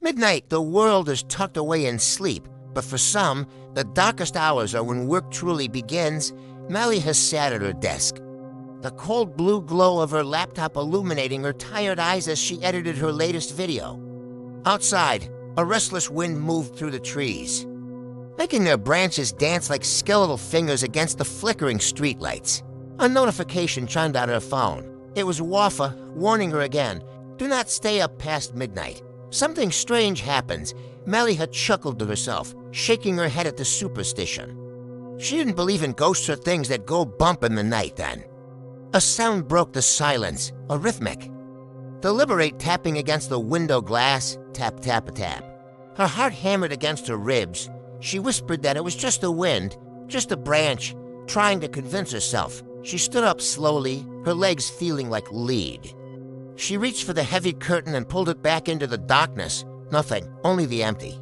Midnight, the world is tucked away in sleep, but for some, the darkest hours are when work truly begins. Melly has sat at her desk, the cold blue glow of her laptop illuminating her tired eyes as she edited her latest video. Outside, a restless wind moved through the trees, making their branches dance like skeletal fingers against the flickering streetlights. A notification chimed on her phone. It was Wafa warning her again, "Do not stay up past midnight. Something strange happens." Melly had chuckled to herself, shaking her head at the superstition. She didn't believe in ghosts or things that go bump in the night then. A sound broke the silence, a rhythmic, deliberate tapping against the window glass, tap, tap, tap. Her heart hammered against her ribs. She whispered that it was just the wind, just a branch, trying to convince herself. She stood up slowly, her legs feeling like lead. She reached for the heavy curtain and pulled it back into the darkness. Nothing, only the empty.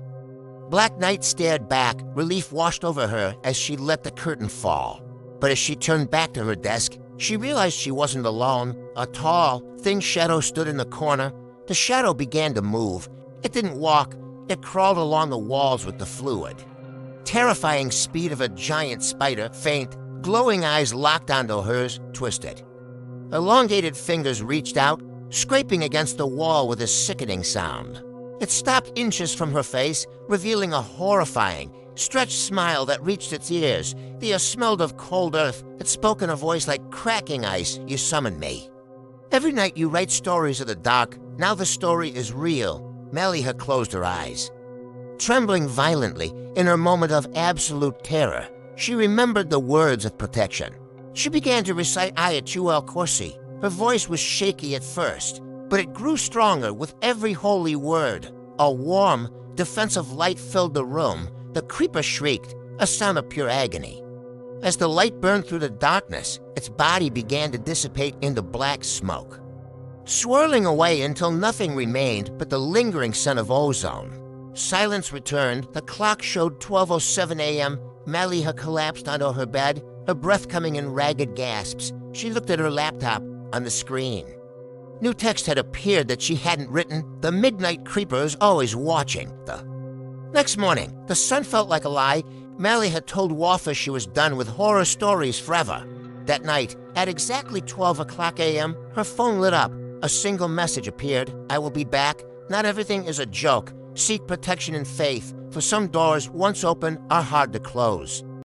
Black night stared back, relief washed over her as she let the curtain fall. But as she turned back to her desk, she realized she wasn't alone. A tall, thin shadow stood in the corner. The shadow began to move. It didn't walk, it crawled along the walls with the fluid. Terrifying speed of a giant spider, faint, glowing eyes locked onto hers, twisted. Elongated fingers reached out, scraping against the wall with a sickening sound. It stopped inches from her face, revealing a horrifying, stretched smile that reached its ears. The air smelled of cold earth. It spoke in a voice like cracking ice. "You summoned me." Every night you write stories of the dark. Now the story is real. Melly had closed her eyes. Trembling violently, in her moment of absolute terror, she remembered the words of protection. She began to recite Ayatul Kursi. Her voice was shaky at first, but it grew stronger with every holy word. A warm, defensive light filled the room. The creeper shrieked, a sound of pure agony. As the light burned through the darkness, its body began to dissipate into black smoke, swirling away until nothing remained but the lingering scent of ozone. Silence returned. The clock showed 12:07 a.m. Melly had collapsed onto her bed, her breath coming in ragged gasps. She looked at her laptop. On the screen, new text had appeared that she hadn't written. "The midnight creeper is always watching." Next morning, the sun felt like a lie. Melly had told Wafa she was done with horror stories forever. That night, at exactly 12 o'clock a.m., her phone lit up. A single message appeared. "I will be back. Not everything is a joke. Seek protection and faith, for some doors, once open, are hard to close."